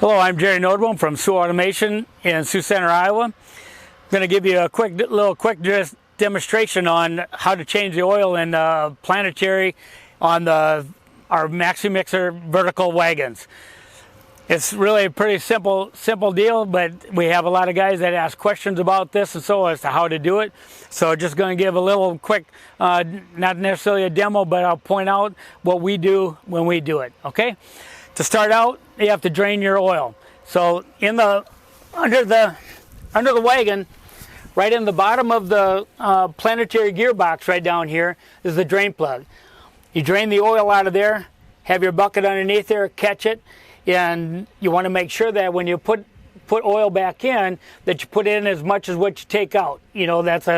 Hello, I'm Jerry Nordwom from Sioux Automation in Sioux Center, Iowa. I'm going to give you a quick demonstration on how to change the oil in planetary on our Maxi-Mixer vertical wagons. It's really a pretty simple deal, but we have a lot of guys that ask questions about this and so as to how to do it. So just going to give a little quick, not necessarily a demo, but I'll point out what we do when we do it, okay? To start out, you have to drain your oil. So under the wagon, right in the bottom of the planetary gearbox right down here is the drain plug. You drain the oil out of there, have your bucket underneath there, catch it, and you want to make sure that when you put oil back in, that you put in as much as what you take out. You know, that's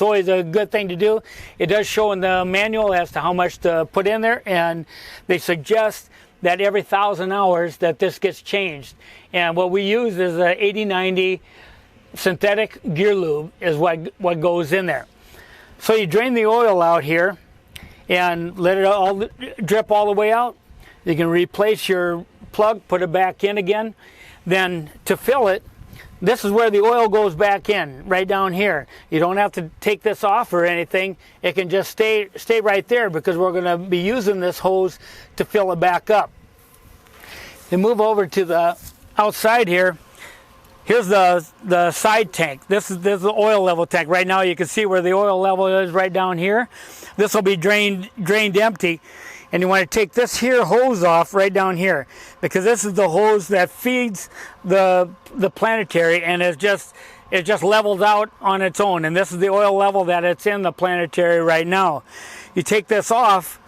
always a good thing to do. It does show in the manual as to how much to put in there, and they suggest that every 1,000 hours that this gets changed. And what we use is a 80-90 synthetic gear lube is what goes in there. So you drain the oil out here and let it all drip all the way out. You can replace your plug, put it back in again. Then to fill it, this is where the oil goes back in, right down here. You don't have to take this off or anything. It can just stay right there because we're going to be using this hose to fill it back up. Then move over to the outside here. Here's the side tank. This is the oil level tank. Right now you can see where the oil level is right down here. This will be drained empty. And you want to take this here hose off right down here, because this is the hose that feeds the planetary, and it just levels out on its own. And this is the oil level that it's in the planetary right now. You take this off,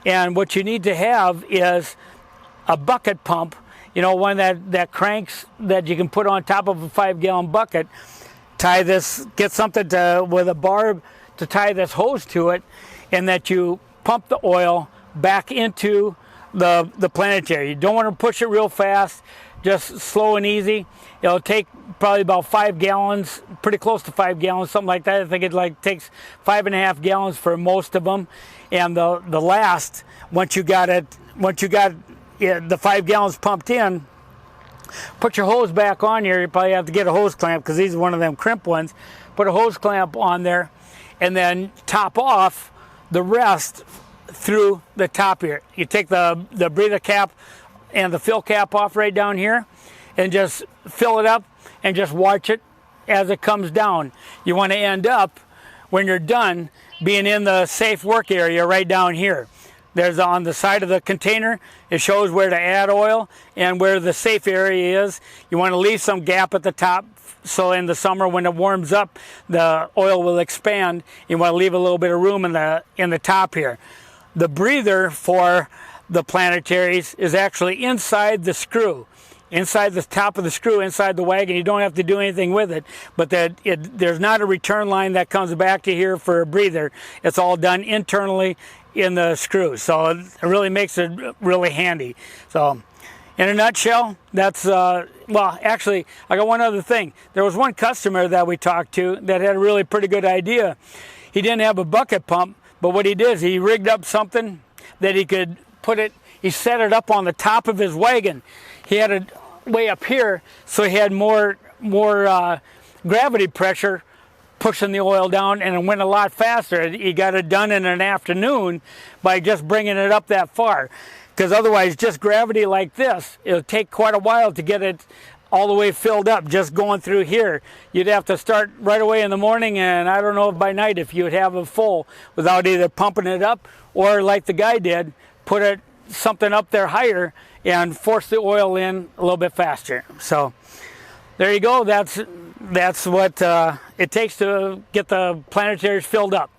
and what you need to have is a bucket pump, you know, one that cranks that you can put on top of a 5-gallon bucket. Tie this, get something with a barb to tie this hose to it, and that you pump the oil back into the planetary. You don't want to push it real fast, just slow and easy. It'll take probably about 5 gallons, pretty close to 5 gallons, something like that. I think it takes 5.5 gallons for most of them. And the last, once you got the 5 gallons pumped in, put your hose back on here. You probably have to get a hose clamp because these are one of them crimp ones. Put a hose clamp on there and then top off the rest through the top here. You take the breather cap and the fill cap off right down here and just fill it up and just watch it as it comes down. You want to end up, when you're done, being in the safe work area right down here. There's on the side of the container, it shows where to add oil and where the safe area is. You want to leave some gap at the top, so in the summer when it warms up, the oil will expand. You want to leave a little bit of room in the top here. The breather for the planetaries is actually inside the screw, inside the top of the screw, inside the wagon. You don't have to do anything with it, but there's not a return line that comes back to here for a breather. It's all done internally in the screw, so it really makes it really handy. So in a nutshell, that's well, actually I got one other thing. There was one customer that we talked to that had a really pretty good idea. He didn't have a bucket pump, but what he did is he rigged up something that he could he set it up on the top of his wagon. He had it way up here, so he had more gravity pressure pushing the oil down, and it went a lot faster. He got it done in an afternoon by just bringing it up that far, because otherwise just gravity like this, it'll take quite a while to get it all the way filled up just going through here. You'd have to start right away in the morning, and I don't know if by night if you'd have it full without either pumping it up or, like the guy did, put something up there higher and force the oil in a little bit faster. So there you go. That's what it takes to get the planetaries filled up.